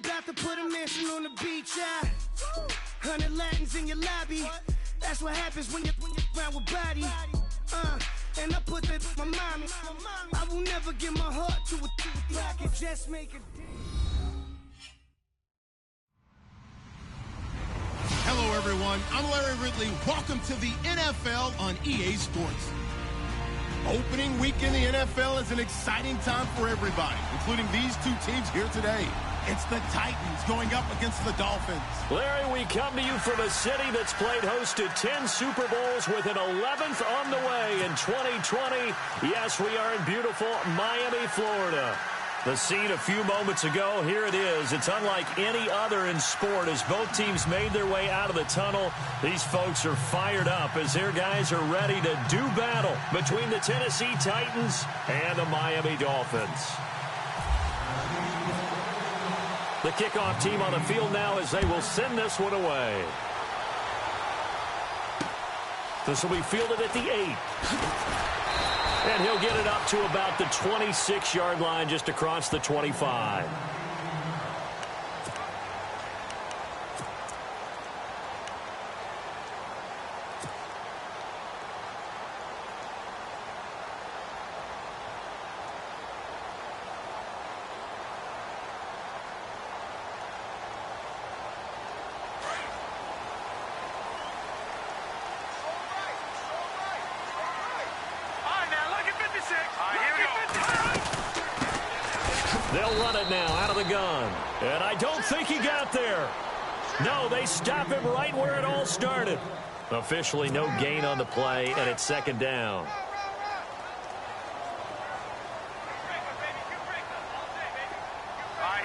about to put a mansion on the beach, 100 Latins in your lobby. That's what happens when you're around with body. And I put that on my mommy. I will never give my heart to a I can just make it. Hello, everyone. I'm Larry Ridley. Welcome to the NFL on EA Sports. Opening week in the NFL is an exciting time for everybody, including these two teams here today. It's the Titans going up against the Dolphins. Larry, we come to you from a city that's played host to 10 Super Bowls with an 11th on the way in 2020. Yes, we are in beautiful Miami, Florida. The scene a few moments ago, here it is. It's unlike any other in sport as both teams made their way out of the tunnel. These folks are fired up as their guys are ready to do battle between the Tennessee Titans and the Miami Dolphins. The kickoff team on the field now as they will send this one away. This will be fielded at the 8. And he'll get it up to about the 26-yard line just across the 25. They'll run it now out of the gun. And I don't think he got there. No, they stop him right where it all started. Officially no gain on the play, and it's second down.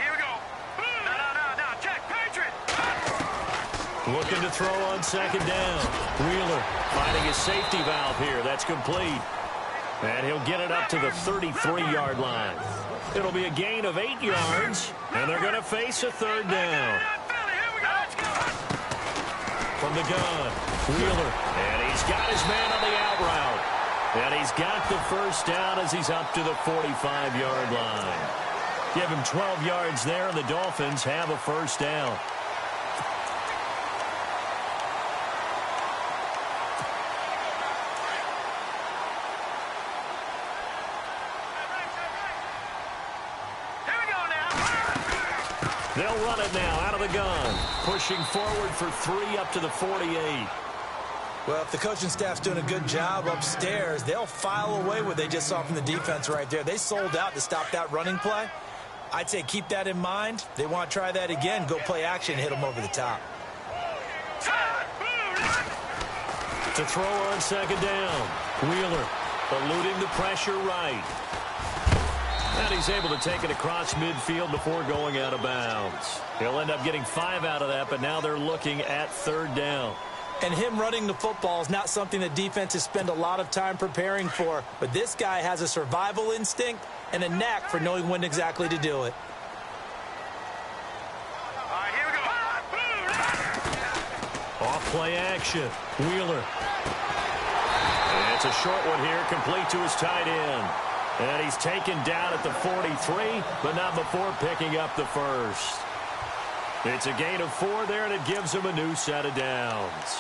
Here we go. No. Check. Patriot. Looking to throw on second down. Wheeler finding his safety valve here. That's complete. And he'll get it up to the 33-yard line. It'll be a gain of 8 yards, and they're going to face a third down. From the gun, Wheeler, and he's got his man on the out route. And he's got the first down as he's up to the 45-yard line. Give him 12 yards there, and the Dolphins have a first down. They'll run it now out of the gun. Pushing forward for 3 up to the 48. Well, if the coaching staff's doing a good job upstairs, they'll file away what they just saw from the defense right there. They sold out to stop that running play. I'd say keep that in mind. They want to try that again. Go play action, hit them over the top. To throw on second down. Wheeler eluding the pressure right. And he's able to take it across midfield before going out of bounds. He'll end up getting 5 out of that, but now they're looking at third down. And him running the football is not something that defenses spend a lot of time preparing for. But this guy has a survival instinct and a knack for knowing when exactly to do it. Here we go. Off play action. Wheeler. And it's a short one here, complete to his tight end. And he's taken down at the 43, but not before picking up the first. It's a gain of 4 there, and it gives him a new set of downs.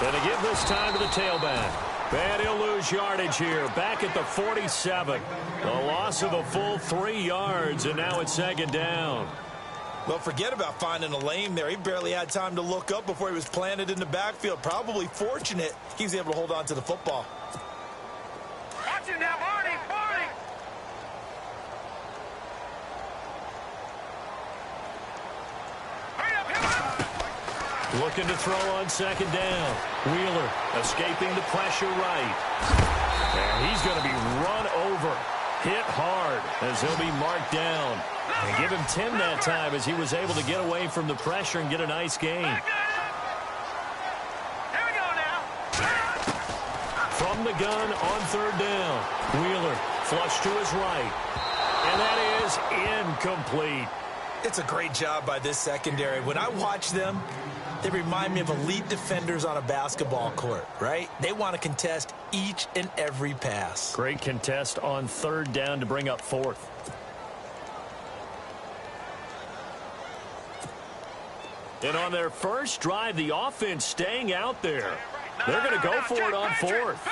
And to give this time to the tailback. And he'll lose yardage here. Back at the 47. A loss of a full 3 yards, and now it's second down. Well, forget about finding a lane there. He barely had time to look up before he was planted in the backfield. Probably fortunate he was able to hold on to the football. Watch it now, Barney. Looking to throw on second down. Wheeler escaping the pressure right. And he's going to be run over. Hit hard as he'll be marked down. And give him 10 that time as he was able to get away from the pressure and get a nice gain. Here we go now. From the gun on third down. Wheeler flush to his right. And that is incomplete. It's a great job by this secondary. When I watch them, they remind me of elite defenders on a basketball court, right? They want to contest each and every pass. Great contest on third down to bring up fourth. And on their first drive, the offense staying out there. They're going to go for it on fourth.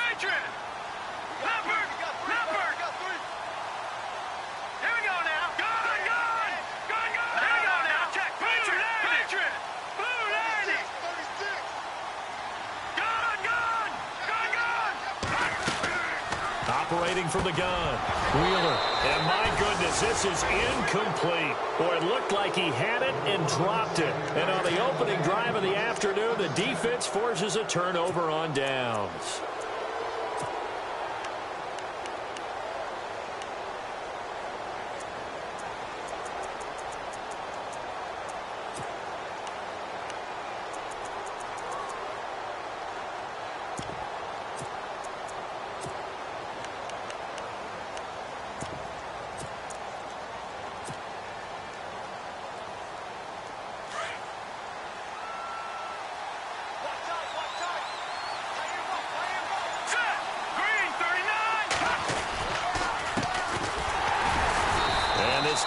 Operating from the gun, Wheeler. And my goodness, this is incomplete. Boy, it looked like he had it and dropped it. And on the opening drive of the afternoon, the defense forces a turnover on downs.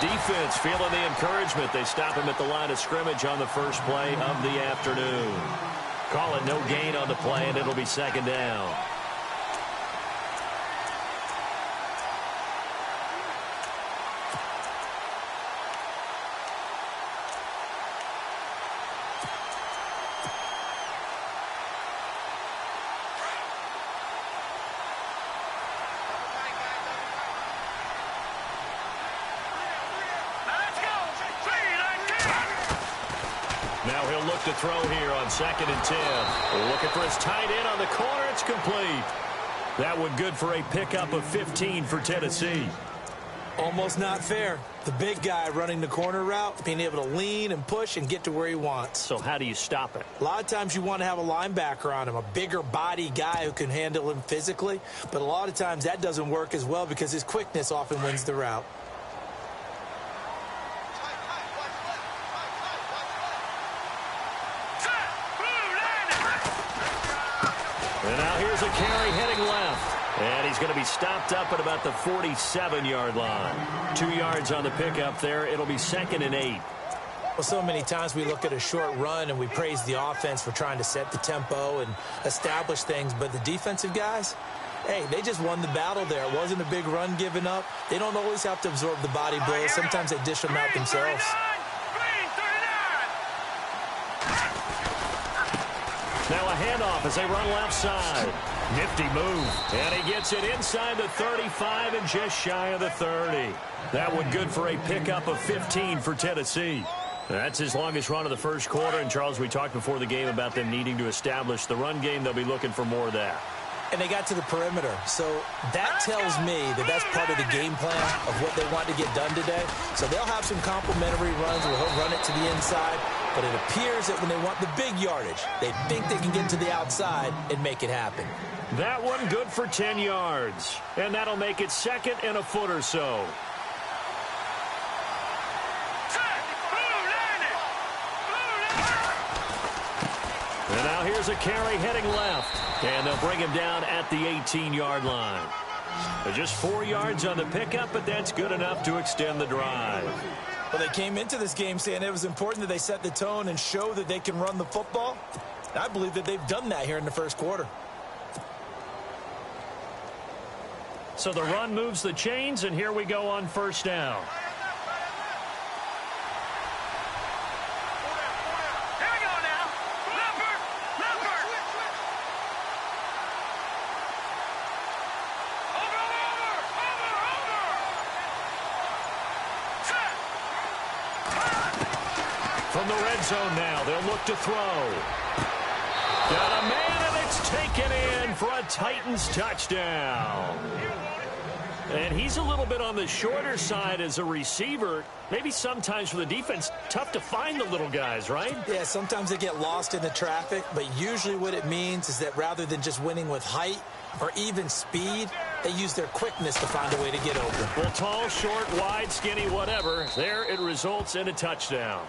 Defense feeling the encouragement. They stop him at the line of scrimmage on the first play of the afternoon. Call it no gain on the play, and it'll be second down. Now he'll look to throw here on 2nd and 10. Looking for his tight end on the corner. It's complete. That one good for a pickup of 15 for Tennessee. Almost not fair. The big guy running the corner route, being able to lean and push and get to where he wants. So how do you stop it? A lot of times you want to have a linebacker on him, a bigger body guy who can handle him physically. But a lot of times that doesn't work as well because his quickness often wins the route. And now here's a carry heading left. And he's going to be stopped up at about the 47-yard line. 2 yards on the pickup there. It'll be 2nd and 8. Well, so many times we look at a short run and we praise the offense for trying to set the tempo and establish things. But the defensive guys, hey, they just won the battle there. It wasn't a big run given up. They don't always have to absorb the body blows. Sometimes they dish them out themselves. Now a handoff as they run left side. Nifty move. And he gets it inside the 35 and just shy of the 30. That one good for a pickup of 15 for Tennessee. That's his longest run of the first quarter. And, Charles, we talked before the game about them needing to establish the run game. They'll be looking for more of that. And they got to the perimeter. So that tells me that that's part of the game plan of what they want to get done today. So they'll have some complimentary runs where he'll run it to the inside. But it appears that when they want the big yardage, they think they can get to the outside and make it happen. That one good for 10 yards. And that'll make it 2nd and a foot or so. And now here's a carry heading left. And they'll bring him down at the 18-yard line. Just 4 yards on the pickup, but that's good enough to extend the drive. Well, they came into this game saying it was important that they set the tone and show that they can run the football. I believe that they've done that here in the first quarter. So the run moves the chains, and here we go on first down. From the red zone now, they'll look to throw. Got a man, and it's taken in for a Titans touchdown. And he's a little bit on the shorter side as a receiver. Maybe sometimes for the defense, tough to find the little guys, right? Yeah, sometimes they get lost in the traffic, but usually what it means is that rather than just winning with height or even speed, They use their quickness to find a way to get open. Well, tall, short, wide, skinny, whatever. There it results in a touchdown.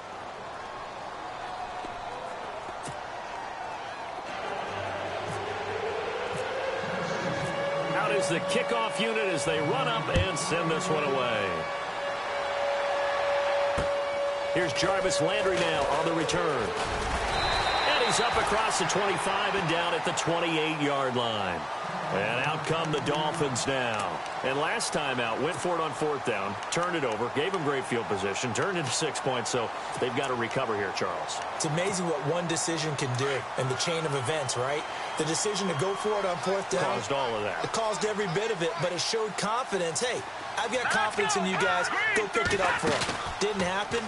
Out is the kickoff unit as they run up and send this one away. Here's Jarvis Landry now on the return. And he's up across the 25 and down at the 28-yard line. And out come the Dolphins now. And last time out, went for it on 4th down, turned it over, gave them great field position, turned into 6 points, so they've got to recover here, Charles. It's amazing what one decision can do in the chain of events, right? The decision to go for it on 4th down. Caused all of that. It caused every bit of it, but it showed confidence. Hey, I've got confidence in you guys. Go pick it up for them. Didn't happen.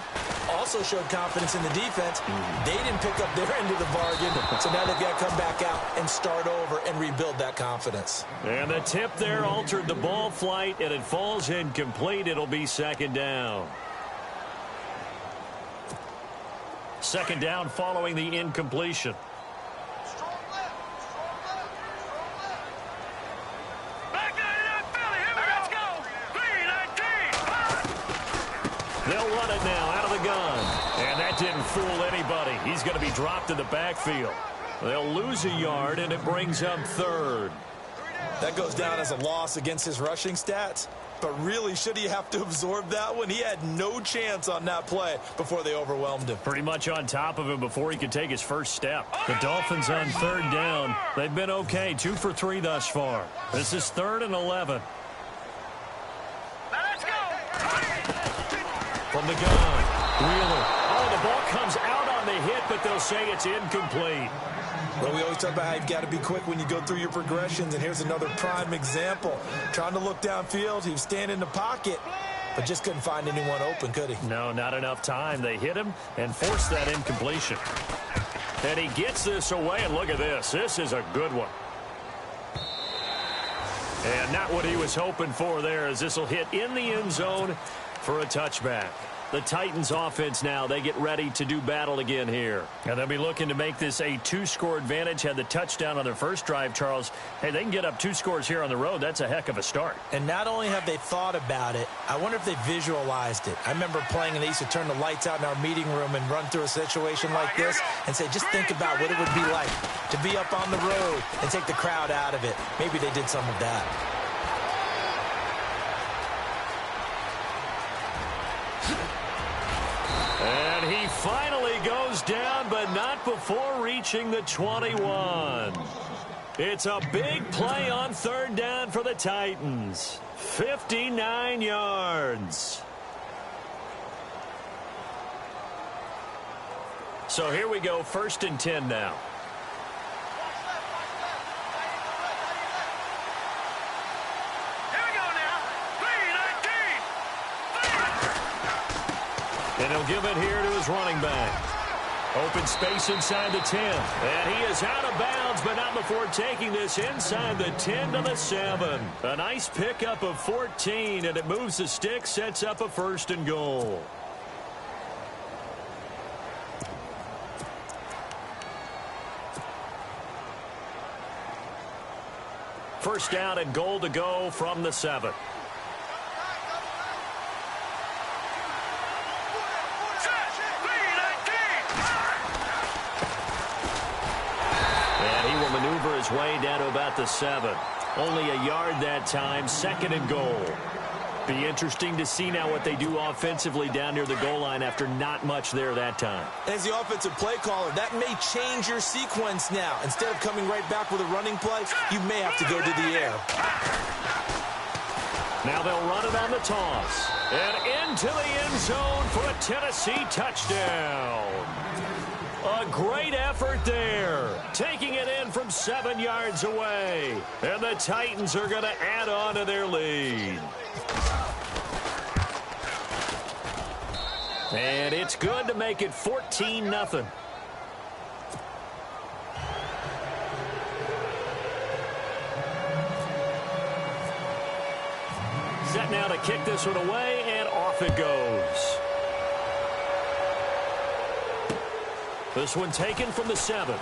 Also showed confidence in the defense. They didn't pick up their end of the bargain, so now they've got to come back out and start over and rebuild that confidence. And the tip there altered the ball flight, and it falls incomplete. It'll be 2nd down. 2nd down following the incompletion. They'll run it now out of the gun. And that didn't fool anybody. He's going to be dropped in the backfield. They'll lose a yard, and it brings up 3rd. That goes down as a loss against his rushing stats. But really, should he have to absorb that one? He had no chance on that play before they overwhelmed him. Pretty much on top of him before he could take his first step. The Dolphins on 3rd down. They've been okay, 2 for 3 thus far. This is 3rd and 11. From the gun, Wheeler. Oh, the ball comes out on the hit, but they'll say it's incomplete. Well, we always talk about how you've got to be quick when you go through your progressions, and here's another prime example. Trying to look downfield, he was standing in the pocket, but just couldn't find anyone open, could he? No, not enough time. They hit him and forced that incompletion. And he gets this away, and look at this. This is a good one. And not what he was hoping for there, as this will hit in the end zone for a touchback. The Titans offense now, they get ready to do battle again here. And they'll be looking to make this a 2-score advantage. Had the touchdown on their first drive, Charles. Hey, they can get up 2 scores here on the road. That's a heck of a start. And not only have they thought about it, I wonder if they visualized it. I remember playing, and they used to turn the lights out in our meeting room and run through a situation like this and say, just think about what it would be like to be up on the road and take the crowd out of it. Maybe they did some of that. And he finally goes down, but not before reaching the 21. It's a big play on 3rd down for the Titans. 59 yards. So here we go, 1st and 10 now. And he'll give it here to his running back. Open space inside the 10. And he is out of bounds, but not before taking this inside the 10 to the 7. A nice pickup of 14, and it moves the stick, sets up a 1st and goal. First down and goal to go from the 7. Maneuver his way down to about the 7. Only a yard that time, 2nd and goal. Be interesting to see now what they do offensively down near the goal line after not much there that time. As the offensive play caller, that may change your sequence now. Instead of coming right back with a running play, you may have to go to the air. Now they'll run it on the toss. And into the end zone for a Tennessee touchdown. A great effort there, taking it in from 7 yards away. And the Titans are going to add on to their lead. And it's good to make it 14-0. Set now to kick this one away, and off it goes. This one taken from the 7. And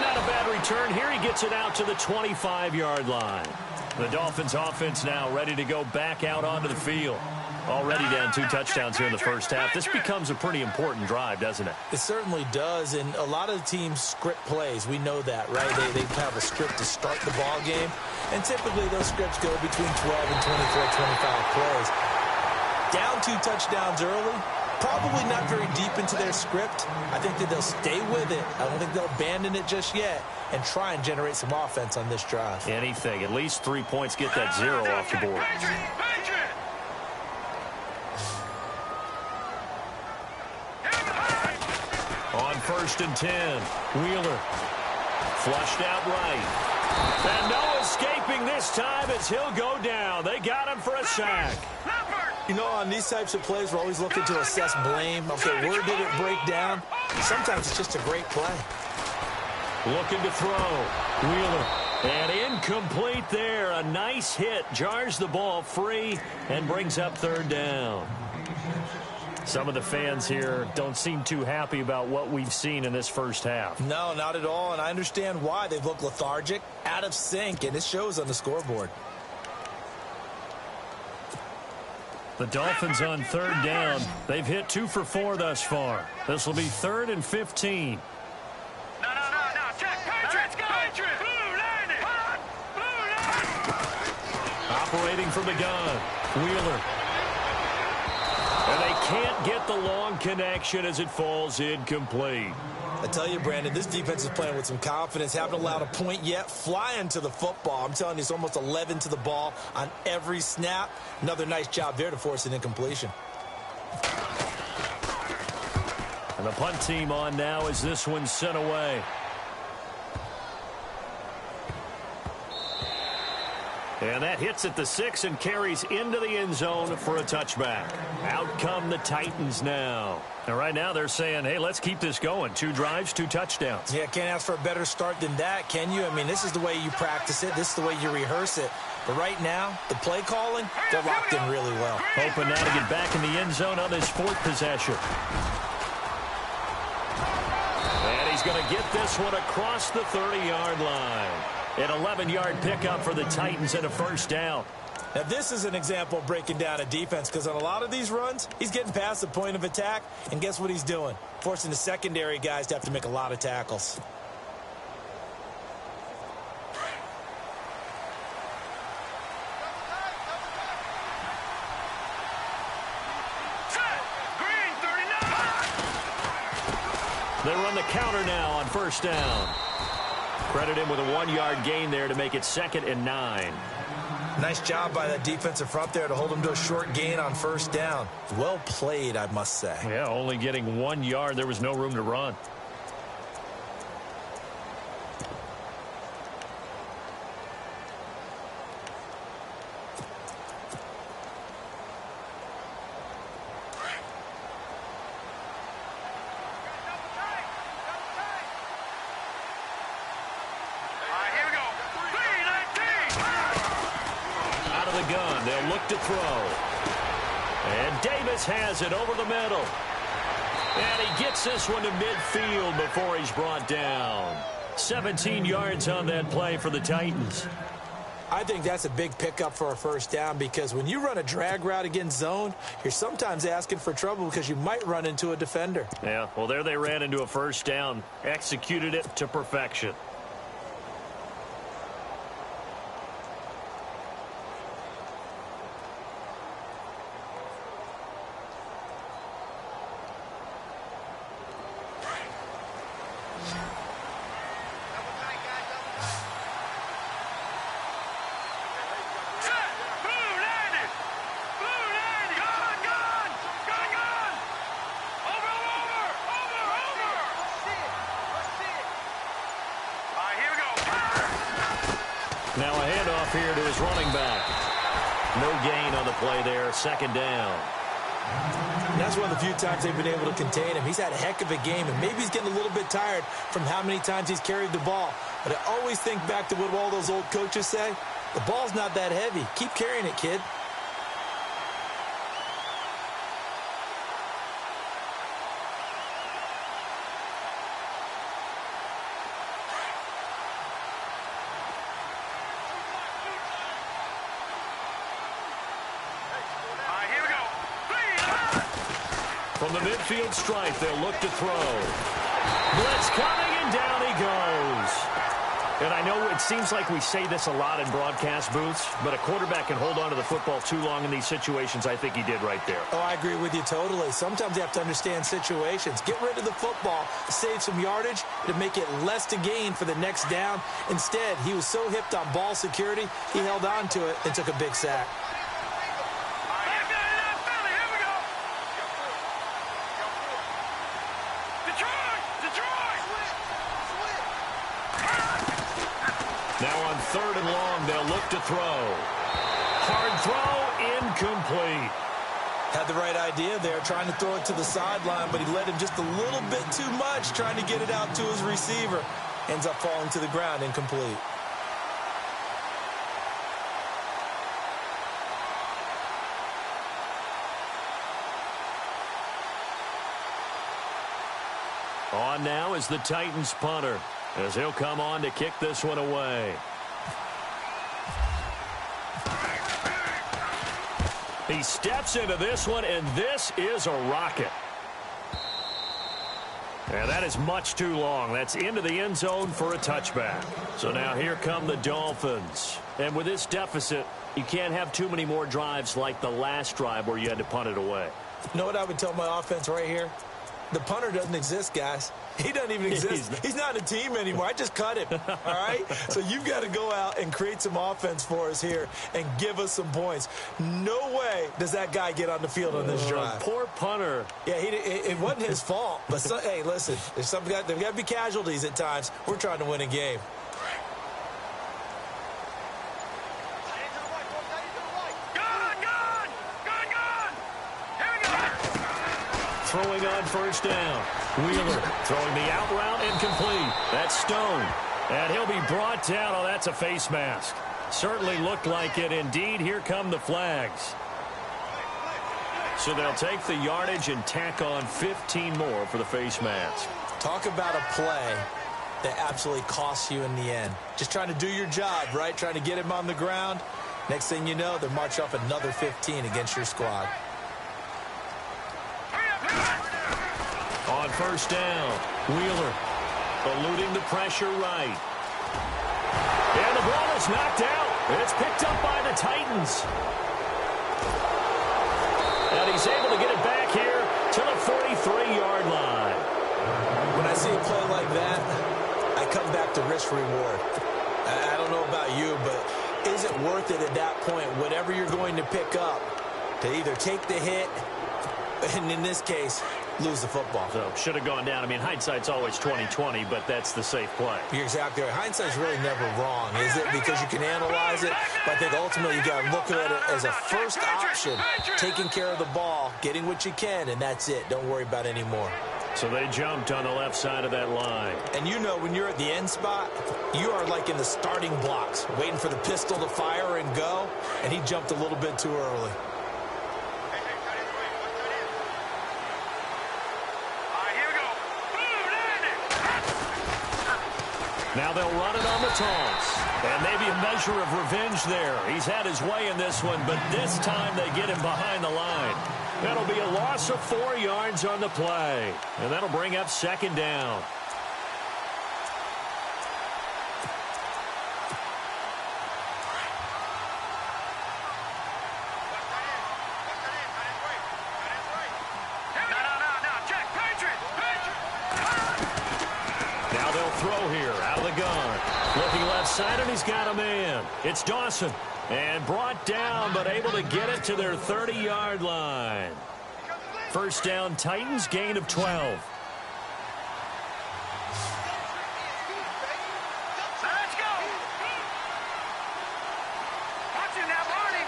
not a bad return here. He gets it out to the 25-yard line. The Dolphins offense now ready to go back out onto the field. Already down 2 touchdowns here in the first half. This becomes a pretty important drive, doesn't it? It certainly does, and a lot of the teams script plays. We know that, right? They have a script to start the ball game, and typically those scripts go between 12 and 24, 25 plays. Down 2 touchdowns early, probably not very deep into their script. I think that they'll stay with it. I don't think they'll abandon it just yet and try and generate some offense on this drive. Anything. At least 3 points, get that 0 off the board. On 1st and 10, Wheeler flushed out right. And no escaping this time as he'll go down. They got him for a sack. You know, on these types of plays, we're always looking to assess blame. Okay, where did it break down? Sometimes it's just a great play. Looking to throw. Wheeler. And incomplete there. A nice hit. Jars the ball free and brings up 3rd down. Some of the fans here don't seem too happy about what we've seen in this first half. No, not at all, and I understand why. They've looked lethargic, out of sync, and it shows on the scoreboard. The Dolphins on 3rd down. They've hit 2 for 4 thus far. This will be 3rd and 15. No. Check. Patriots, go. Patriots. Blue line it. Blue line. Operating from the gun. Wheeler. And they can't get the long connection as it falls incomplete. I tell you, Brandon, this defense is playing with some confidence. Haven't allowed a point yet. Flying to the football. I'm telling you, it's almost 11 to the ball on every snap. Another nice job there to force an incompletion. And the punt team on now as this one's sent away. And that hits at the 6 and carries into the end zone for a touchback. Out come the Titans now. And right now they're saying, hey, let's keep this going. 2 drives, 2 touchdowns. Yeah, can't ask for a better start than that, can you? I mean, this is the way you practice it. This is the way you rehearse it. But right now, the play calling, they're locked in really well. Hoping now to get back in the end zone on his 4th possession. And he's going to get this one across the 30-yard line. An 11-yard pickup for the Titans and a 1st down. Now, this is an example of breaking down a defense because on a lot of these runs, he's getting past the point of attack, and guess what he's doing? Forcing the secondary guys to have to make a lot of tackles. They run the counter now on 1st down. Credit him with a 1-yard gain there to make it 2nd and 9. Nice job by that defensive front there to hold him to a short gain on 1st down. Well played, I must say. Yeah, only getting 1 yard. There was no room to run. To throw. And Davis has it over the middle. And he gets this one to midfield before he's brought down. 17 yards on that play for the Titans. I think that's a big pickup for a 1st down because when you run a drag route against zone, you're sometimes asking for trouble because you might run into a defender. Yeah, well, there they ran into a 1st down. Executed it to perfection. Now a handoff here to his running back. No gain on the play there, 2nd down. And that's one of the few times they've been able to contain him. He's had a heck of a game, and maybe he's getting a little bit tired from how many times he's carried the ball. But I always think back to what all those old coaches say. The ball's not that heavy. Keep carrying it, kid. From the midfield stripe, they'll look to throw. Blitz coming, and down he goes. And I know it seems like we say this a lot in broadcast booths, but a quarterback can hold on to the football too long in these situations. I think he did right there. Oh, I agree with you totally. Sometimes you have to understand situations. Get rid of the football, save some yardage to make it less to gain for the next down. Instead, he was so hipped on ball security, he held on to it and took a big sack. Now on 3rd and long, they'll look to throw. Hard throw, incomplete. Had the right idea there, trying to throw it to the sideline, but he led him just a little bit too much, trying to get it out to his receiver. Ends up falling to the ground, incomplete. On now is the Titans punter, as he'll come on to kick this one away. He steps into this one, and this is a rocket. And that is much too long. That's into the end zone for a touchback. So now here come the Dolphins. And with this deficit, you can't have too many more drives like the last drive where you had to punt it away. You know what I would tell my offense right here? The punter doesn't exist, guys. He doesn't even exist. He's not a team anymore. I just cut him, all right? So you've got to go out and create some offense for us here and give us some points. No way does that guy get on the field on this drive. Poor punter. Yeah, it wasn't his fault. But, hey, listen, there's got to be casualties at times. We're trying to win a game. Throwing on 1st down. Wheeler throwing the out route incomplete. That's Stone. And he'll be brought down. Oh, that's a face mask. Certainly looked like it. Indeed, here come the flags. So they'll take the yardage and tack on 15 more for the face mask. Talk about a play that absolutely costs you in the end. Just trying to do your job, right? Trying to get him on the ground. Next thing you know, they're marching off another 15 against your squad. On 1st down, Wheeler eluding the pressure right. And the ball is knocked out. It's picked up by the Titans. And he's able to get it back here to the 43-yard line. When I see a play like that, I come back to risk reward. I don't know about you, but is it worth it at that point, whatever you're going to pick up, to either take the hit, and in this case, lose the football? So should have gone down. I mean, hindsight's always 20/20, but that's the safe play. You're exactly right. Hindsight's really never wrong, is it? Because you can analyze it, but I think ultimately you got to look at it as a first option, taking care of the ball, getting what you can, and that's it. Don't worry about any more. So they jumped on the left side of that line. And you know, when you're at the end spot, you are like in the starting blocks, waiting for the pistol to fire and go, and he jumped a little bit too early. Now they'll run it on the toss. And maybe a measure of revenge there. He's had his way in this one, but this time they get him behind the line. That'll be a loss of 4 yards on the play. And that'll bring up 2nd down. Now they'll throw here out of the gun. Looking left side, and he's got a man. It's Dawson. And brought down, but able to get it to their 30-yard line. 1st down, Titans, gain of 12. Let's go. Watch him now, Barney.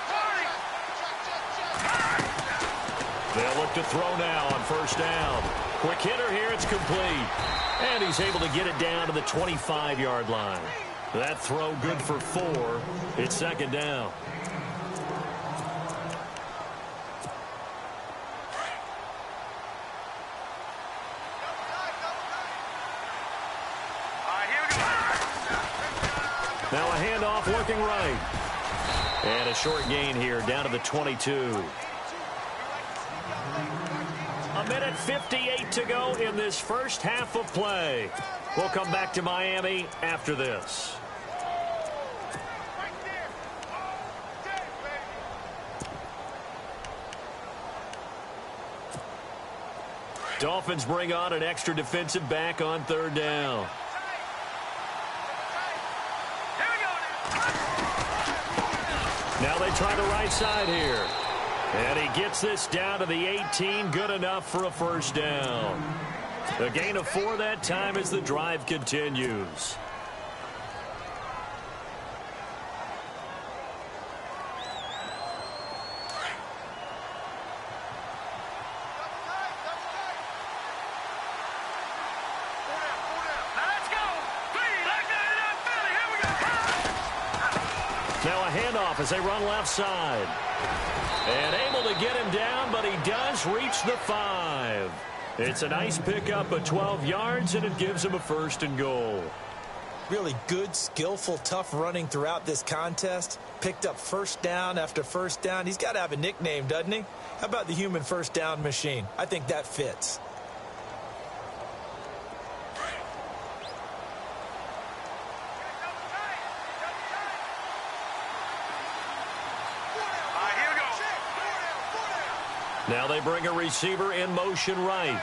They'll look to throw now on 1st down. Quick hitter here, it's complete. And he's able to get it down to the 25-yard line. That throw good for 4. It's 2nd down. Now a handoff looking right. And a short gain here down to the 22. 1:58 to go in this first half of play. We'll come back to Miami after this. Dolphins bring on an extra defensive back on third down. Now they try the right side here. And he gets this down to the 18. Good enough for a first down. A gain of 4 that time as the drive continues. Now a handoff as they run left side. And able to get him down, but he does reach the 5. It's a nice pickup of 12 yards, and it gives him a 1st and goal. Really good, skillful, tough running throughout this contest. Picked up first down after first down. He's got to have a nickname, doesn't he? How about the human first down machine? I think that fits. Now they bring a receiver in motion right.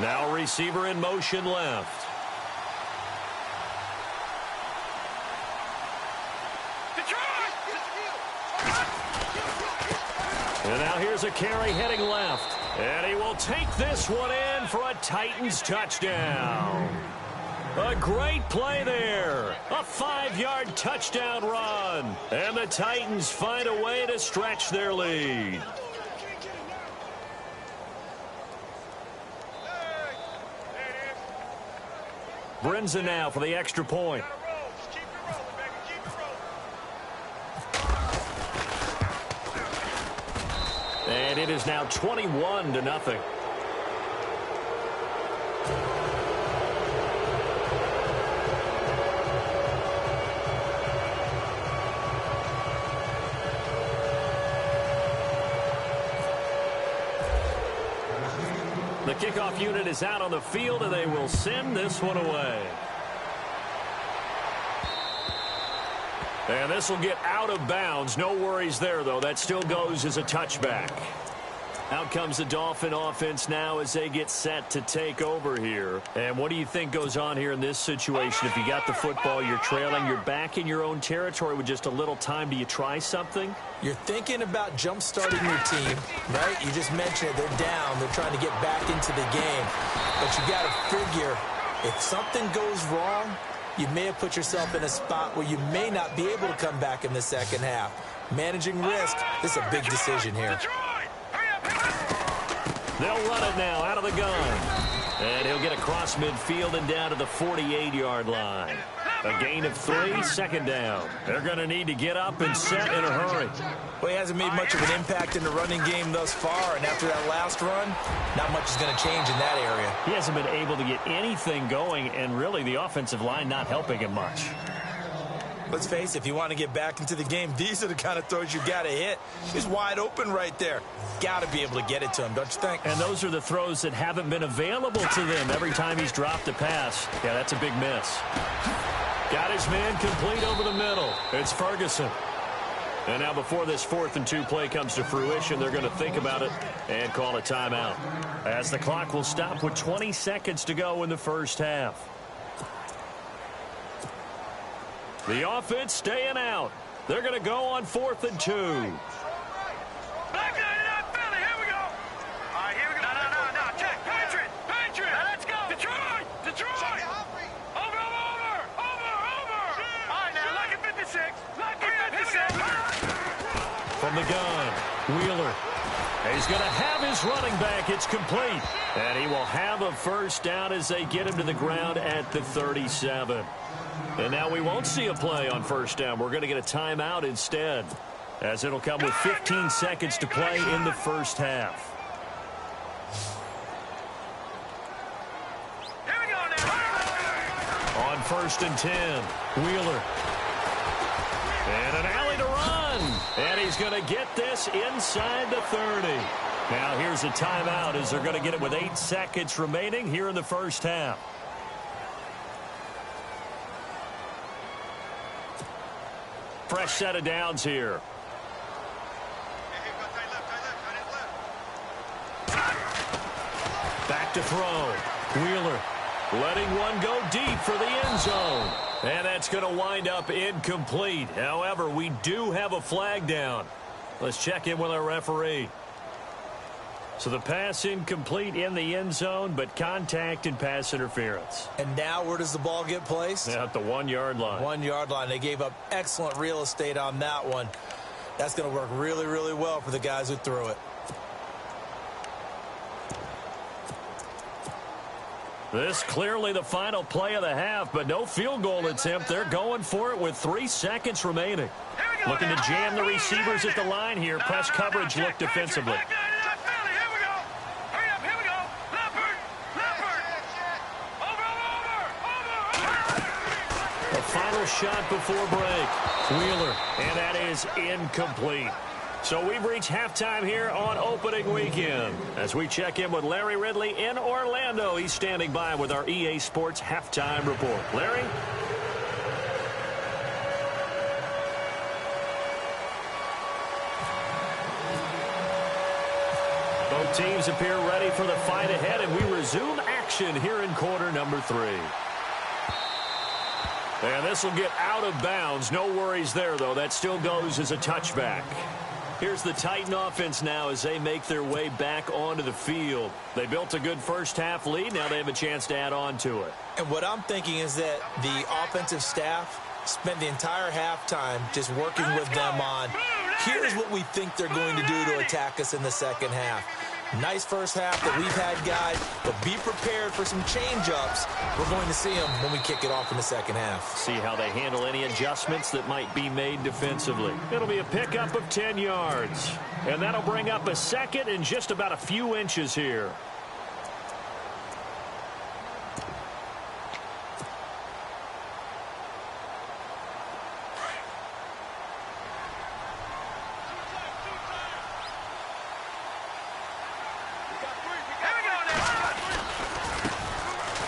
Now a receiver in motion left. And now here's a carry heading left. And he will take this one in for a Titans touchdown. A great play there. A 5-yard touchdown run. And the Titans find a way to stretch their lead. Brinza now for the extra point. And it is now 21-0. The kickoff unit is out on the field, and they will send this one away. And this will get out of bounds. No worries there, though. That still goes as a touchback. Out comes the Dolphin offense now as they get set to take over here. And what do you think goes on here in this situation? If you got the football, you're trailing, you're back in your own territory with just a little time. Do you try something? You're thinking about jump-starting your team, right? You just mentioned it. They're down. They're trying to get back into the game. But you got to figure, if something goes wrong, you may have put yourself in a spot where you may not be able to come back in the second half. Managing risk, this is a big decision here. They'll run it now out of the gun. And he'll get across midfield and down to the 48-yard line. A gain of 3, second down. They're going to need to get up and set in a hurry. Well, he hasn't made much of an impact in the running game thus far, and after that last run, not much is going to change in that area. He hasn't been able to get anything going, and really the offensive line not helping him much. Let's face it, if you want to get back into the game, these are the kind of throws you got to hit. He's wide open right there. Got to be able to get it to him, don't you think? And those are the throws that haven't been available to them every time he's dropped a pass. Yeah, that's a big miss. Got his man complete over the middle. It's Ferguson. And now before this 4th and 2 play comes to fruition, they're going to think about it and call a timeout, as the clock will stop with 20 seconds to go in the first half. The offense staying out. They're going to go on 4th and 2. Back there, Philly. Here we go. All right, here we go. No. Check. Patriot. Now, let's go. Detroit. Over. All right, now, lock at 56. From the gun, Wheeler. He's going to have his running back. It's complete. And he will have a first down as they get him to the ground at the 37. And now we won't see a play on first down. We're going to get a timeout instead, as it'll come with 15 seconds to play in the first half. Here we go now. On 1st and 10, Wheeler. And an alley to run. And he's going to get this inside the 30. Now here's a timeout as they're going to get it with 8 seconds remaining here in the first half. Fresh set of downs here. Back to throw. Wheeler letting one go deep for the end zone. And that's going to wind up incomplete. However, we do have a flag down. Let's check in with our referee. So the pass incomplete in the end zone, but contact and pass interference. And now where does the ball get placed? At the 1 yard line. 1 yard line. They gave up excellent real estate on that one. That's going to work really, really well for the guys who threw it. This clearly the final play of the half, but no field goal attempt. They're going for it with 3 seconds remaining. Looking to jam the receivers at the line here. Press coverage look defensively. The final shot before break. Wheeler, and that is incomplete. So we've reached halftime here on opening weekend. As we check in with Larry Ridley in Orlando, he's standing by with our EA Sports halftime report. Larry? Both teams appear ready for the fight ahead, and we resume action here in quarter number 3. And this will get out of bounds. No worries there, though. That still goes as a touchback. Here's the Titan offense now as they make their way back onto the field. They built a good first half lead. Now they have a chance to add on to it. And what I'm thinking is that the offensive staff spent the entire halftime just working with them on, here's what we think they're going to do to attack us in the second half. Nice first half that we've had, guys, but be prepared for some change-ups. We're going to see them when we kick it off in the second half. See how they handle any adjustments that might be made defensively. It'll be a pickup of 10 yards. And that'll bring up a second and just about a few inches here.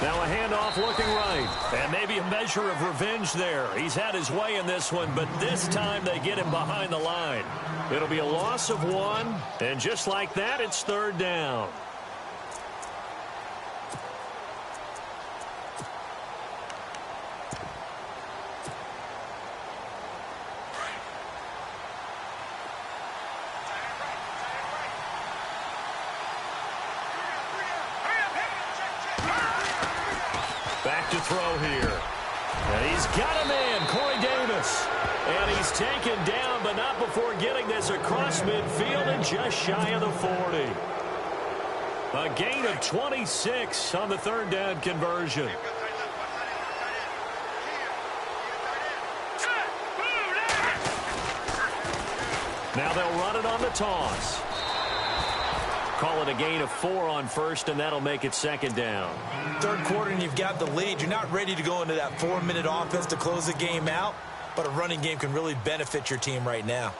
Now a handoff looking right. And maybe a measure of revenge there. He's had his way in this one, but this time they get him behind the line. It'll be a loss of 1. And just like that, it's 3rd down. Back to throw here. And he's got a man, Corey Davis. And he's taken down, but not before getting this across midfield and just shy of the 40. A gain of 26 on the 3rd down conversion. Now they'll run it on the toss. Call it a gain of 4 on 1st, and that'll make it 2nd down. 3rd quarter, and you've got the lead. You're not ready to go into that 4-minute offense to close the game out, but a running game can really benefit your team right now.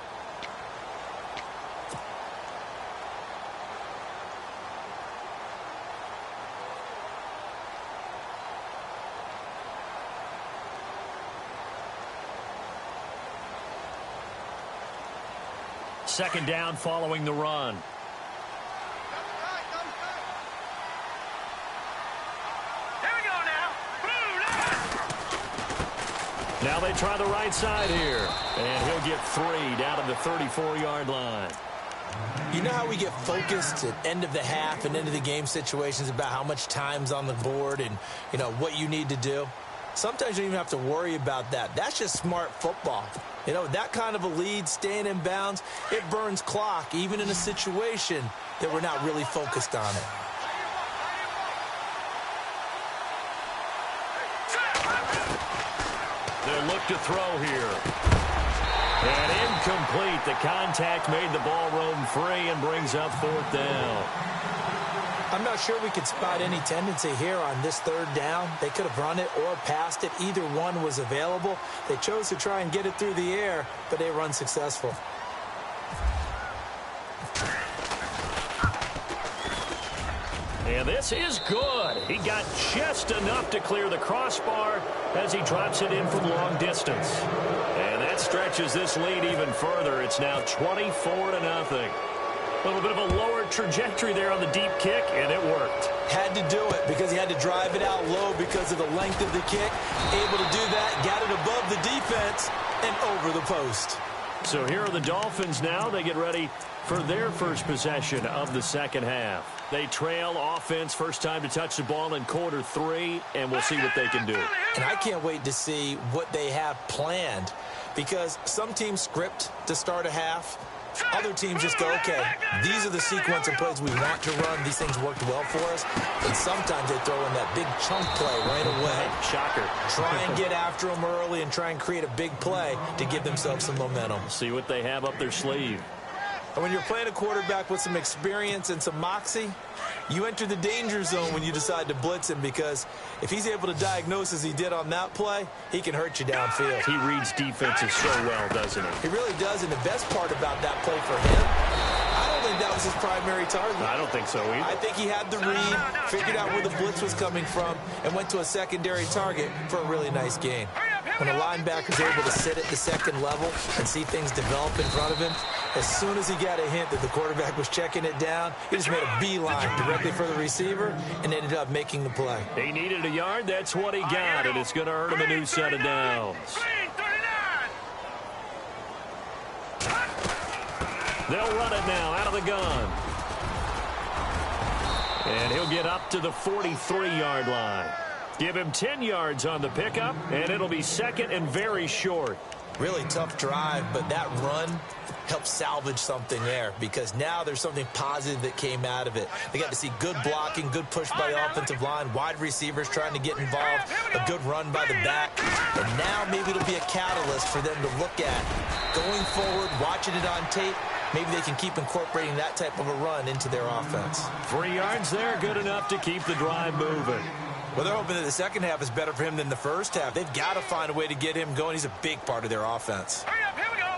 Second down following the run. Now they try the right side here. And he'll get 3 down to the 34-yard line. You know how we get focused at end of the half and end of the game situations about how much time's on the board and, you know, what you need to do? Sometimes you don't even have to worry about that. That's just smart football. You know, that kind of a lead, staying in bounds, it burns clock, even in a situation that we're not really focused on it. They'll look to throw here. And incomplete. The contact made the ball roam free and brings up 4th down. I'm not sure we could spot any tendency here on this 3rd down. They could have run it or passed it. Either one was available. They chose to try and get it through the air, but they were unsuccessful. And this is good. He got just enough to clear the crossbar as he drops it in from long distance. And that stretches this lead even further. It's now 24-0. A little bit of a lower trajectory there on the deep kick, and it worked. Had to do it because he had to drive it out low because of the length of the kick. Able to do that, got it above the defense and over the post. So here are the Dolphins now. They get ready for their first possession of the second half. They trail offense, first time to touch the ball in quarter 3, and we'll see what they can do. And I can't wait to see what they have planned because some teams script to start a half. Other teams just go, okay, these are the sequence of plays we want to run. These things worked well for us. And sometimes they throw in that big chunk play right away. Shocker. Try and get after them early and try and create a big play to give themselves some momentum. See what they have up their sleeve. And when you're playing a quarterback with some experience and some moxie, you enter the danger zone when you decide to blitz him because if he's able to diagnose as he did on that play, he can hurt you downfield. He reads defenses so well, doesn't he? He really does, and the best part about that play for him, I don't think that was his primary target. I don't think so either. I think he had the read, figured out where the blitz was coming from, and went to a secondary target for a really nice gain. When a linebacker's able to sit at the second level and see things develop in front of him, as soon as he got a hint that the quarterback was checking it down, he just made a beeline directly for the receiver and ended up making the play. He needed a yard. That's what he got, and it's going to earn him a new set of downs. They'll run it now out of the gun. And he'll get up to the 43-yard line. Give him 10 yards on the pickup, and it'll be second and very short. Really tough drive, but that run helped salvage something there because now there's something positive that came out of it. They got to see good blocking, good push by the offensive line, wide receivers trying to get involved, a good run by the back, and now maybe it'll be a catalyst for them to look at. Going forward, watching it on tape, maybe they can keep incorporating that type of a run into their offense. 3 yards there, good enough to keep the drive moving. Well, they're hoping that the second half is better for him than the first half. They've got to find a way to get him going. He's a big part of their offense. Hurry up, here we go.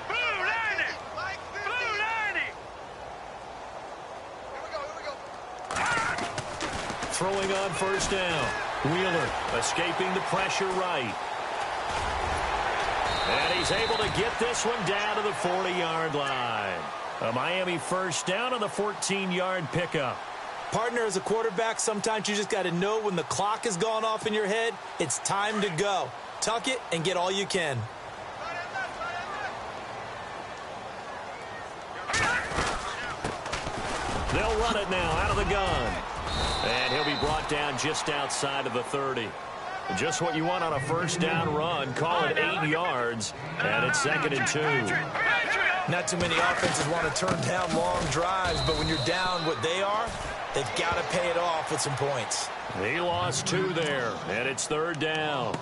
Blue 90. Blue 90. Here we go. Throwing on first down. Wheeler escaping the pressure right. And he's able to get this one down to the 40-yard line. A Miami first down on the 14-yard pickup. Partner, as a quarterback, sometimes you just got to know when the clock has gone off in your head, it's time to go. Tuck it and get all you can. They'll run it now out of the gun. And he'll be brought down just outside of the 30. Just what you want on a first down run. Call it 8 yards. And it's 2nd and 2. Not too many offenses want to turn down long drives, but when you're down what they are, they've got to pay it off with some points. He lost 2 there, and it's 3rd down.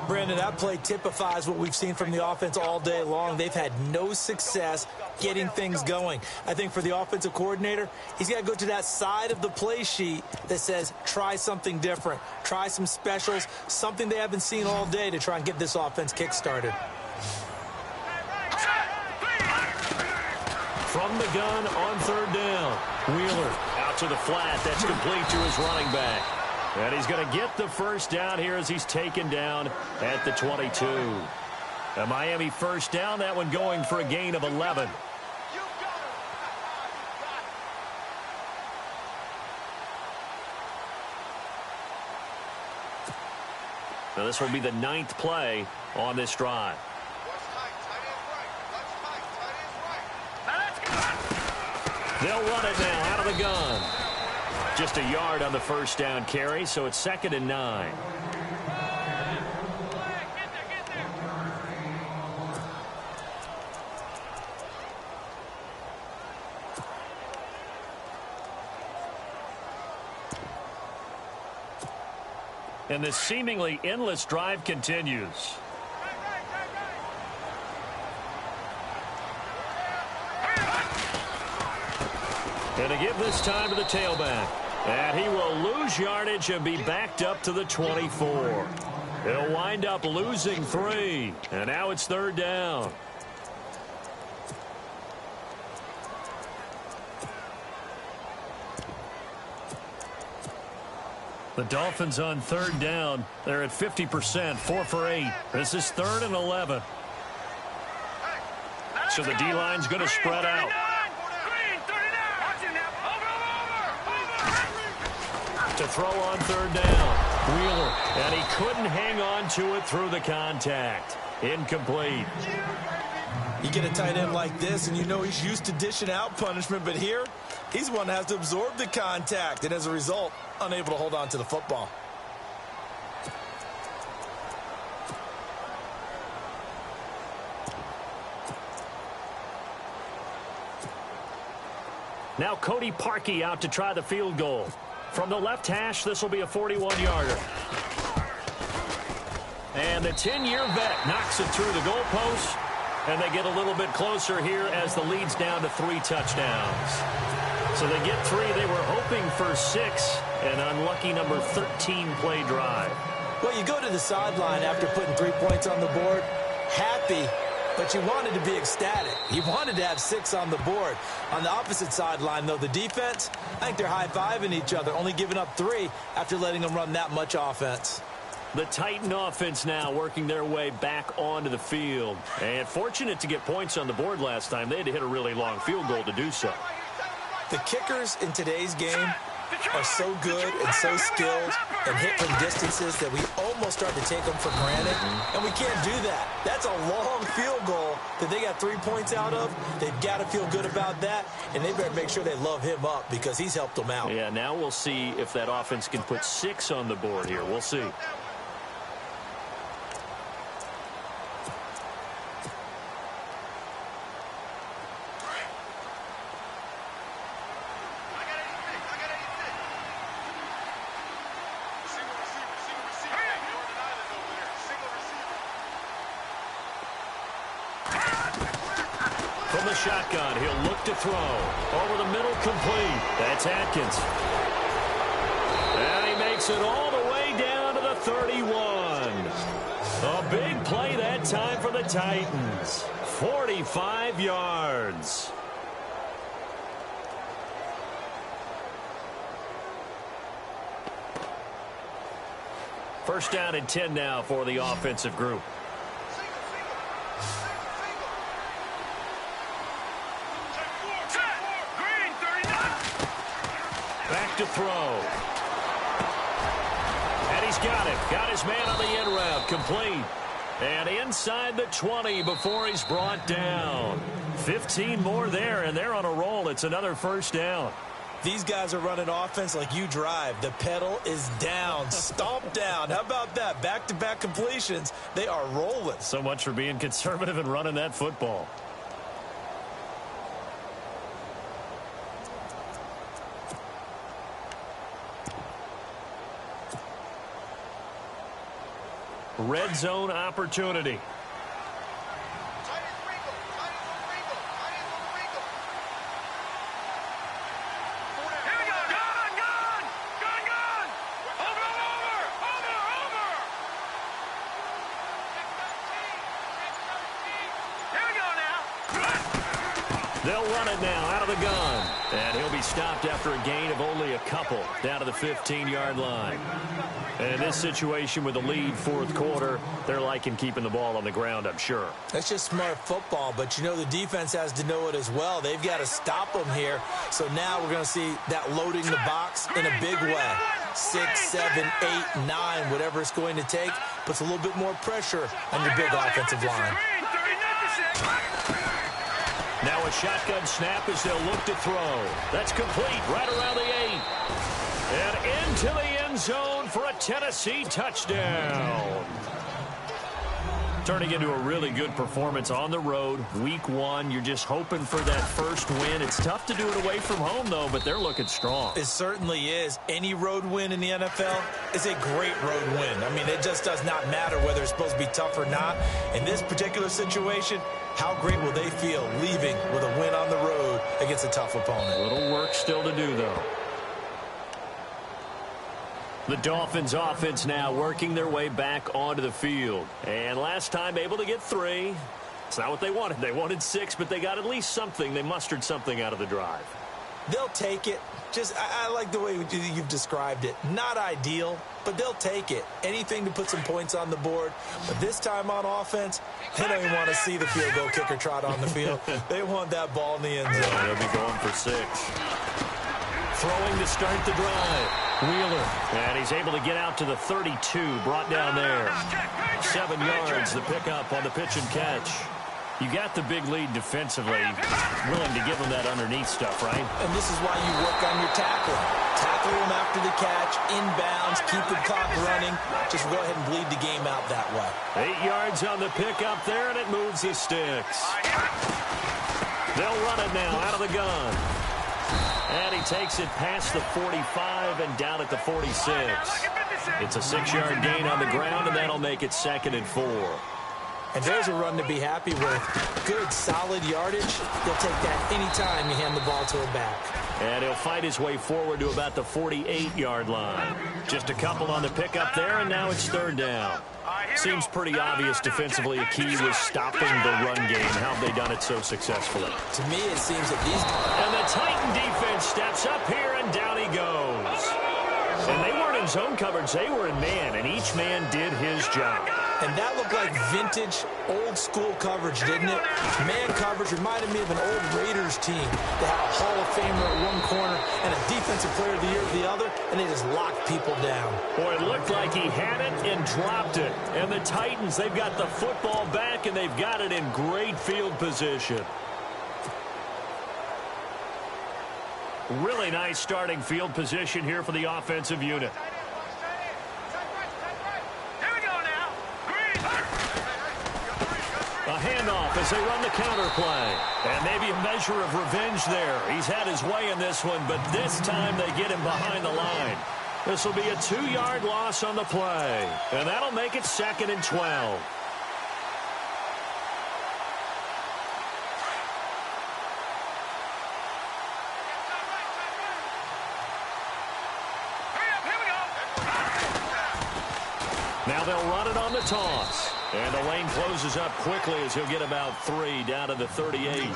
Brandon, that play typifies what we've seen from the offense all day long. They've had no success getting things going. I think for the offensive coordinator, he's got to go to that side of the play sheet that says try something different, try some specials, something they haven't seen all day to try and get this offense kick-started. From the gun on 3rd down. Wheeler out to the flat. That's complete to his running back. And he's going to get the first down here as he's taken down at the 22. A Miami first down, that one going for a gain of 11. So this will be the 9th play on this drive. They'll run it now out of the gun. Just a yard on the first down carry, so it's 2nd and 9. And this seemingly endless drive continues. And to give this time to the tailback. And he will lose yardage and be backed up to the 24. He'll wind up losing 3. And now it's 3rd down. The Dolphins on third down. They're at 50%, 4 for 8. This is 3rd and 11. So the D-line's going to spread out. To throw on third down. Wheeler, and he couldn't hang on to it through the contact. Incomplete. You get a tight end like this, and you know he's used to dishing out punishment, but here, he's the one that has to absorb the contact, and as a result, unable to hold on to the football. Now Cody Parkey out to try the field goal. From the left hash, this will be a 41-yarder. And the 10-year vet knocks it through the goalpost. And they get a little bit closer here as the lead's down to 3 touchdowns. So they get 3. They were hoping for 6. An unlucky number 13 play drive. Well, you go to the sideline after putting 3 points on the board, happy, but you wanted to be ecstatic. You wanted to have 6 on the board. On the opposite sideline, though, the defense, I think they're high-fiving each other, only giving up 3 after letting them run that much offense. The Titan offense now working their way back onto the field. And fortunate to get points on the board last time. They had to hit a really long field goal to do so. The kickers in today's game are so good and so skilled and hit from distances that we almost start to take them for granted. And we can't do that. That's a long field goal that they got 3 points out of. They've got to feel good about that, and they better make sure they love him up because he's helped them out. Yeah, now we'll see if that offense can put 6 on the board here. We'll see. From the shotgun, he'll look to throw. Over the middle, complete. That's Atkins. And he makes it all the way down to the 31. A big play that time for the Titans. 45 yards. First down and 10 now for the offensive group. Back to throw. And he's got it. Got his man on the end route. Complete. And inside the 20 before he's brought down. 15 more there, and they're on a roll. It's another first down. These guys are running offense like you drive. The pedal is down, stomped down. How about that? Back-to-back completions. They are rolling. So much for being conservative and running that football. Red zone opportunity. They'll run it now out of the gun. And he'll be stopped after a gain of only a couple down to the 15-yard line. And in this situation with the lead fourth quarter, they're liking keeping the ball on the ground, I'm sure. That's just smart football, but you know the defense has to know it as well. They've got to stop them here. So now we're going to see that loading the box in a big way. 6, 7, 8, 9, whatever it's going to take, puts a little bit more pressure on your big offensive line. Now a shotgun snap as they'll look to throw. That's complete right around the 8. And into the end zone for a Tennessee touchdown. Turning into a really good performance on the road. Week 1, you're just hoping for that first win. It's tough to do it away from home, though, but they're looking strong. It certainly is. Any road win in the NFL is a great road win. I mean, it just does not matter whether it's supposed to be tough or not. In this particular situation, how great will they feel leaving with a win on the road against a tough opponent? A little work still to do, though. The Dolphins offense now working their way back onto the field. And last time able to get 3. It's not what they wanted. They wanted 6, but they got at least something. They mustered something out of the drive. They'll take it. I like the way you've described it. Not ideal, but they'll take it. Anything to put some points on the board. But this time on offense, they don't even want to see the field goal kicker trot on the field. They want that ball in the end zone. They'll be going for 6. Throwing to start the drive. Wheeler. And he's able to get out to the 32. Brought down there. 7 yards, the pickup on the pitch and catch. You got the big lead defensively. Willing to give them that underneath stuff, right? And this is why you work on your tackling. Tackle them after the catch, inbounds, keep the clock running. Just go ahead and bleed the game out that way. 8 yards on the pickup there, and it moves the sticks. They'll run it now out of the gun. And he takes it past the 45 and down at the 46. It's a 6-yard gain on the ground, and that'll make it 2nd and 4. And there's a run to be happy with. Good, solid yardage. They'll take that anytime you hand the ball to a back. And he'll fight his way forward to about the 48-yard line. Just a couple on the pickup there, and now it's 3rd down. Seems pretty obvious defensively a key was stopping the run game. How have they done it so successfully? To me, it seems that these... And the Titan defense steps up here, and down he goes. And they weren't in zone coverage. They were in man, and each man did his job. And that looked like vintage, old-school coverage, didn't it? Man coverage reminded me of an old Raiders team. They had a Hall of Famer at one corner and a Defensive Player of the Year at the other, and they just locked people down. Boy, it looked like he had it and dropped it. And the Titans, they've got the football back, and they've got it in great field position. Really nice starting field position here for the offensive unit. A handoff as they run the counter play. And maybe a measure of revenge there. He's had his way in this one, but this time they get him behind the line. This will be a 2-yard loss on the play. And that'll make it 2nd and 12. Now they'll run it on the toss. And the lane closes up quickly as he'll get about 3 down to the 38.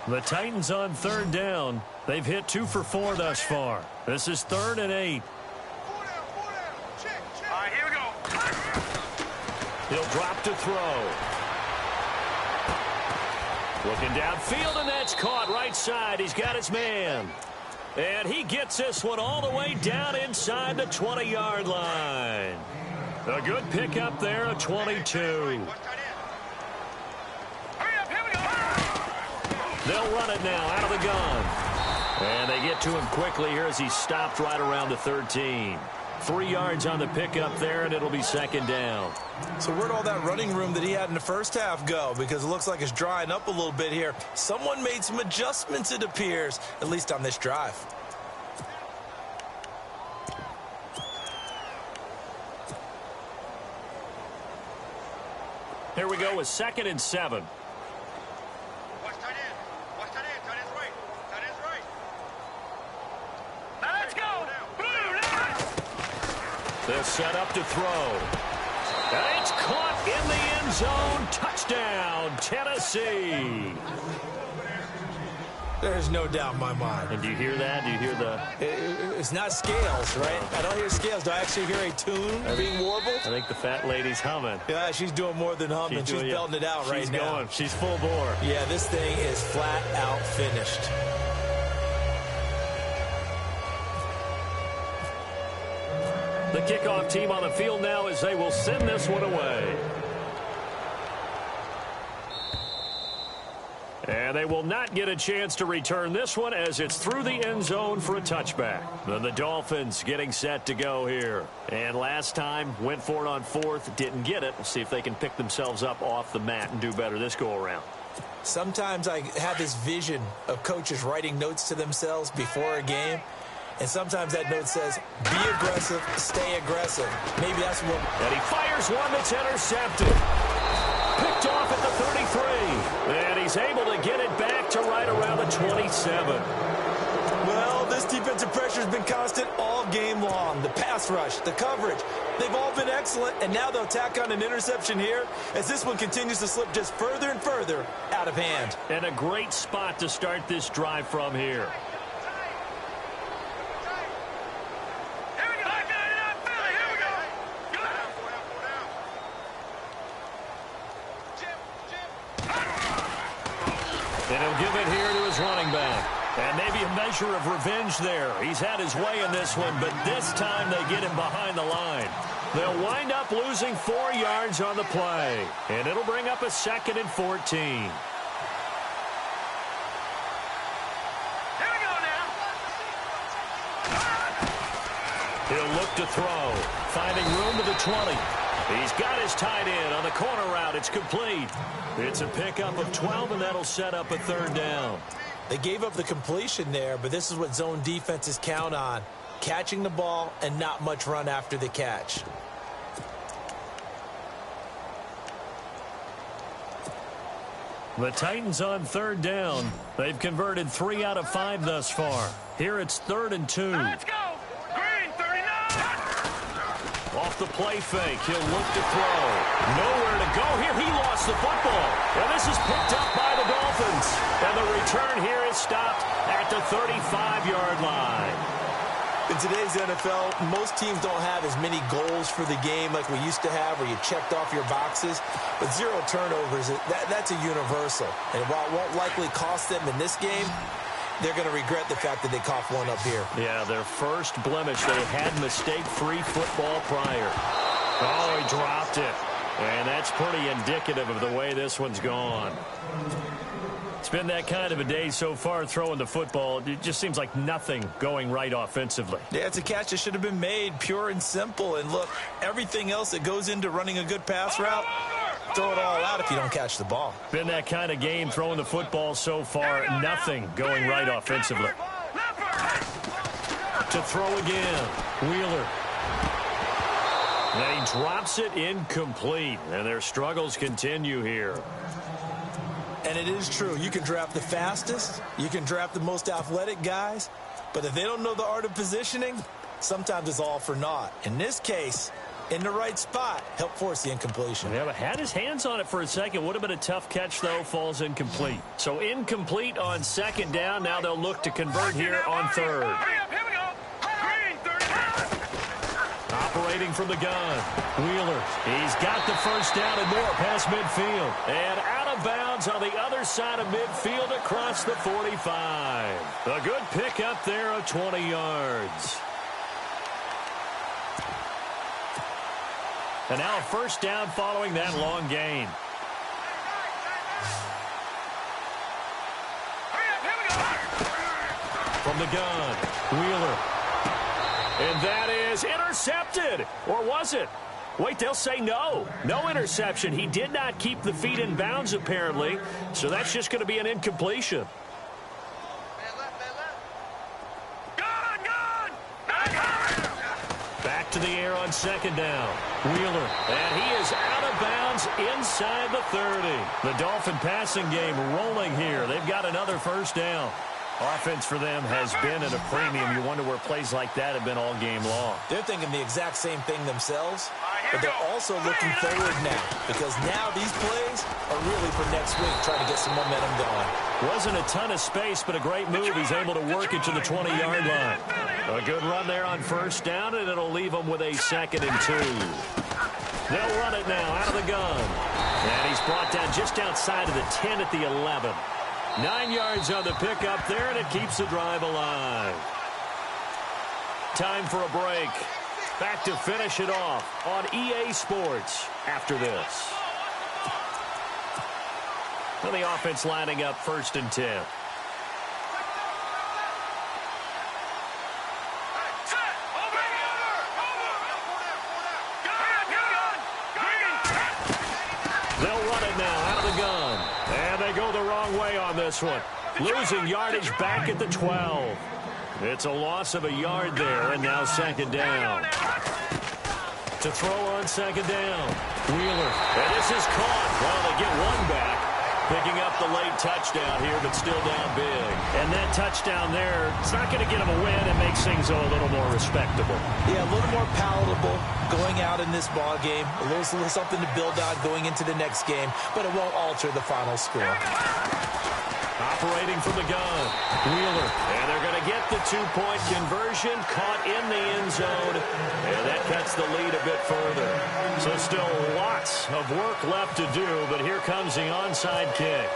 The Titans on 3rd down. They've hit 2 for 4 thus far. This is 3rd and 8. He'll drop to throw. Looking downfield, and that's caught right side. He's got his man. And he gets this one all the way down inside the 20-yard line. A good pickup there, a 22. They'll run it now out of the gun. And they get to him quickly here as he stopped right around the 13. 3 yards on the pickup there, and it'll be 2nd down. So where'd all that running room that he had in the first half go? Because it looks like it's drying up a little bit here. Someone made some adjustments, it appears, at least on this drive. Here we go with 2nd and 7. They'll set up to throw. And it's caught in the end zone. Touchdown, Tennessee. There's no doubt in my mind. And do you hear that? Do you hear the... It's not scales, right? I don't hear scales. Do I actually hear a tune being warbled? I think the fat lady's humming. Yeah, she's doing more than humming. She's belting it out right now. She's going. She's full bore. Yeah, this thing is flat out finished. The kickoff team on the field now as they will send this one away. And they will not get a chance to return this one as it's through the end zone for a touchback. Then the Dolphins getting set to go here. And last time, went for it on 4th, didn't get it. We'll see if they can pick themselves up off the mat and do better this go-around. Sometimes I have this vision of coaches writing notes to themselves before a game. And sometimes that note says, be aggressive, stay aggressive. Maybe that's what... And he fires one that's intercepted. Picked off at the 33. And he's able to get it back to right around the 27. Well, this defensive Defensive pressure has been constant all game long. The pass rush, the coverage, they've all been excellent, and now they'll tack on an interception here as this one continues to slip just further and further out of hand. And a great spot to start this drive from here. And he'll give it here to his running back. And maybe a measure of revenge there. He's had his way in this one, but this time they get him behind the line. They'll wind up losing 4 yards on the play. And it'll bring up a 2nd and 14. Here we go now. He'll look to throw. Finding room to the 20. He's got his tight end on the corner route. It's complete. It's a pickup of 12, and that'll set up a 3rd down. They gave up the completion there, but this is what zone defenses count on. Catching the ball and not much run after the catch. The Titans on 3rd down. They've converted 3 out of 5 thus far. Here it's 3rd and 2. Let's go. Green, 39. Off the play fake, he'll look to throw. Nowhere to go here. He lost the football. And this is picked up by the Dolphins. And the return here is stopped at the 35-yard line. In today's NFL, most teams don't have as many goals for the game like we used to have where you checked off your boxes. But 0 turnovers, that's a universal. And while it won't likely cost them in this game, they're going to regret the fact that they coughed one up here. Yeah, their first blemish. They had mistake-free football prior. Oh, he dropped it. And that's pretty indicative of the way this one's gone. It's been that kind of a day so far throwing the football. It just seems like nothing going right offensively. Yeah, it's a catch that should have been made, pure and simple. And look, everything else that goes into running a good pass route, throw it all out if you don't catch the ball. Been that kind of game throwing the football so far. Nothing going right offensively. To throw again. Wheeler. And he drops it incomplete. And their struggles continue here. And it is true. You can draft the fastest. You can draft the most athletic guys. But if they don't know the art of positioning, sometimes it's all for naught. In this case, in the right spot, help force the incompletion. Yeah, but had his hands on it for a second. Would have been a tough catch, though. Falls incomplete. So incomplete on 2nd down. Now they'll look to convert here on 3rd. Here we go. Green, 35. Operating from the gun. Wheeler. He's got the 1st down and more past midfield. And out of bounds on the other side of midfield across the 45. A good pickup there of 20 yards. And now a 1st down following that long gain. From the gun, Wheeler. And that is intercepted. Or was it? Wait, they'll say no. No interception. He did not keep the feet in bounds, apparently. So that's just going to be an incompletion. Back to the air on 2nd down. Wheeler. And he is out of bounds inside the 30. The Dolphin passing game rolling here. They've got another 1st down. Offense for them has been at a premium. You wonder where plays like that have been all game long. They're thinking the exact same thing themselves, but they're also looking forward now because now these plays are really for next week, trying to get some momentum going. Wasn't a ton of space, but a great move. He's able to work it to the 20-yard line. A good run there on 1st down, and it'll leave them with a 2nd and 2. They'll run it now out of the gun. And he's brought down just outside of the 10 at the 11. 9 yards on the pickup there, and it keeps the drive alive. Time for a break. Back to finish it off on EA Sports after this. Well, the offense lining up 1st and 10. They'll run it now out of the gun. And they go the wrong way on this one. Losing yardage back at the 12. It's a loss of a yard there, and now 2nd down. To throw on 2nd down. Wheeler. And this is caught. Well, they get one back. Picking up the late touchdown here, but still down big. And that touchdown there, it's not going to get them a win. It makes things a little more respectable. Yeah, a little more palatable going out in this ball game. A little something to build on going into the next game, but it won't alter the final score. Operating from the gun, Wheeler. And they're going to get the two-point conversion, caught in the end zone. And that cuts the lead a bit further. So still lots of work left to do, but here comes the onside kick.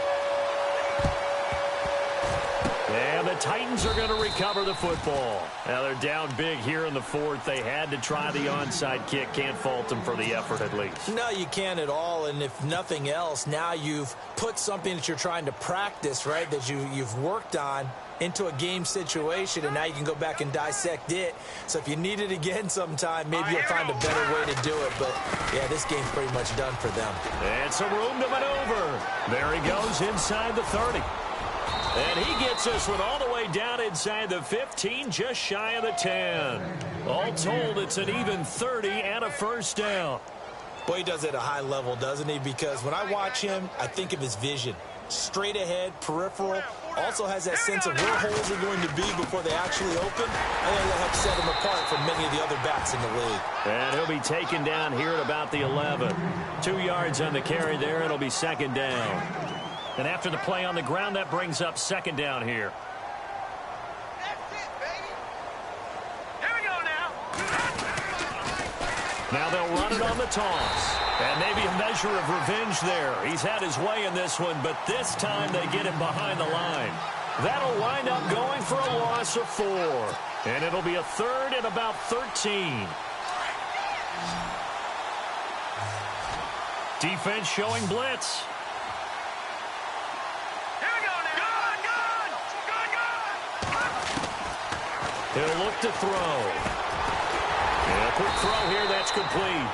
And the Titans are going to recover the football. Now they're down big here in the fourth. They had to try the onside kick. Can't fault them for the effort at least. No, you can't at all. And if nothing else, now you've put something that you're trying to practice, right, that you've worked on into a game situation, and now you can go back and dissect it. So if you need it again sometime, maybe you'll find a better way to do it. But, yeah, this game's pretty much done for them. And some room to maneuver. There he goes inside the 30. And he gets this one all the way down inside the 15, just shy of the 10. All told, it's an even 30 and a first down. Boy, he does it at a high level, doesn't he? Because when I watch him, I think of his vision. Straight ahead, peripheral. Also has that sense of where holes are going to be before they actually open. I think that helps set him apart from many of the other backs in the league. And he'll be taken down here at about the 11. 2 yards on the carry there. It'll be second down. And after the play on the ground, that brings up second down here. That's it, baby. Here we go now. Now they'll run it on the toss. And maybe a measure of revenge there. He's had his way in this one, but this time they get him behind the line. That'll wind up going for a loss of 4. And it'll be a third and about 13. Defense showing blitz. He'll look to throw. And a quick throw here, that's complete.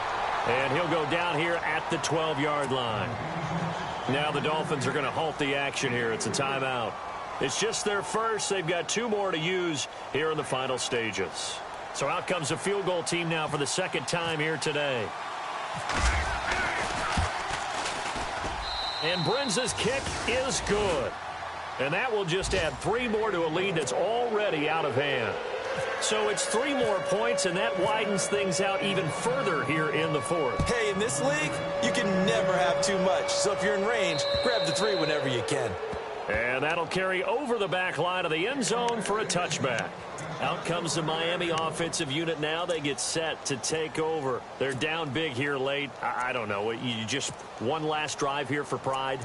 And he'll go down here at the 12-yard line. Now the Dolphins are going to halt the action here. It's a timeout. It's just their first. They've got 2 more to use here in the final stages. So out comes the field goal team now for the second time here today. And Brenza's kick is good. And that will just add 3 more to a lead that's already out of hand. So it's 3 more points, and that widens things out even further here in the fourth. Hey, in this league, you can never have too much. So if you're in range, grab the 3 whenever you can. And that'll carry over the back line of the end zone for a touchback. Out comes the Miami offensive unit now. They get set to take over. They're down big here late. I don't know. You just one last drive here for pride?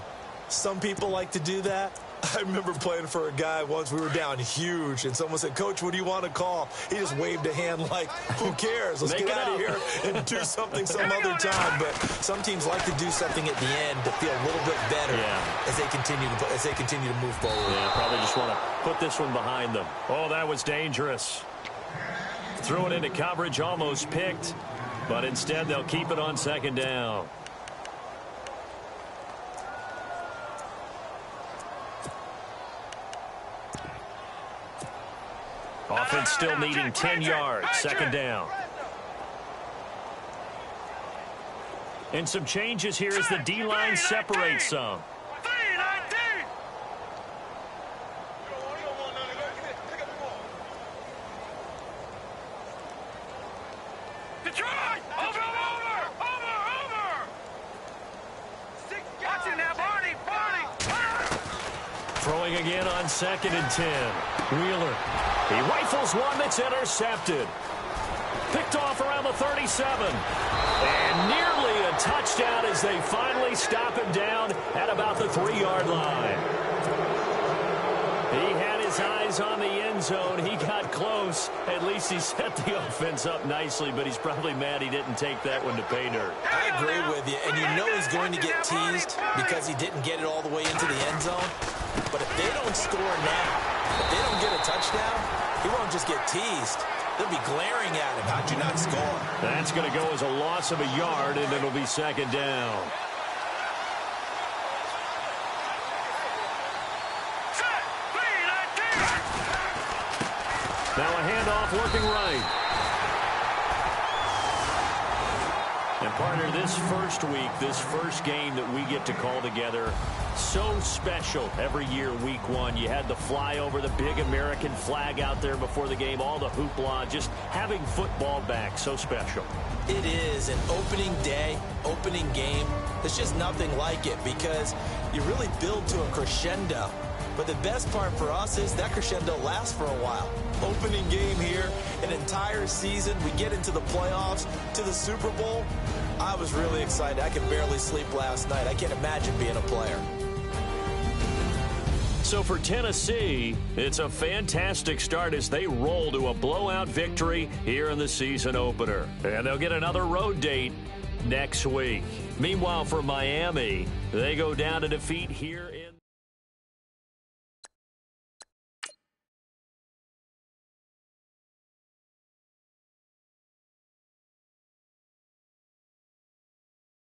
Some people like to do that. I remember playing for a guy once. We were down huge, and someone said, "Coach, what do you want to call?" He just waved a hand like, who cares? Let's get out of here and do something some other time. But some teams like to do something at the end to feel a little bit better as they continue to move forward. Yeah, probably just want to put this one behind them. Oh, that was dangerous. Threw it into coverage, almost picked, but instead they'll keep it on second down. Offense still needing 10 yards, second down. And some changes here as the D-line separates some. Detroit! Over! Watch it now, Barney! Throwing again on second and 10. Wheeler. He rifles one that's intercepted. Picked off around the 37. And nearly a touchdown as they finally stop him down at about the 3-yard line. He had his eyes on the end zone. He got close. At least he set the offense up nicely, but he's probably mad he didn't take that one to pay dirt. I agree with you, and you know he's going to get teased because he didn't get it all the way into the end zone. But if they don't score now, if they don't get a touchdown, he won't just get teased. They'll be glaring at him. How'd you not score? That's going to go as a loss of a yard, and it'll be second down. Now a handoff working right. And Partner, this first week, this first game that we get to call together, so special every year, week one. You had the flyover, the big American flag out there before the game, all the hoopla, just having football back, so special. It is an opening day, opening game. There's just nothing like it because you really build to a crescendo. But the best part for us is that crescendo lasts for a while. Opening game here, an entire season. We get into the playoffs, to the Super Bowl. I was really excited. I could barely sleep last night. I can't imagine being a player. So for Tennessee, it's a fantastic start as they roll to a blowout victory here in the season opener. And they'll get another road date next week. Meanwhile, for Miami, they go down to defeat here in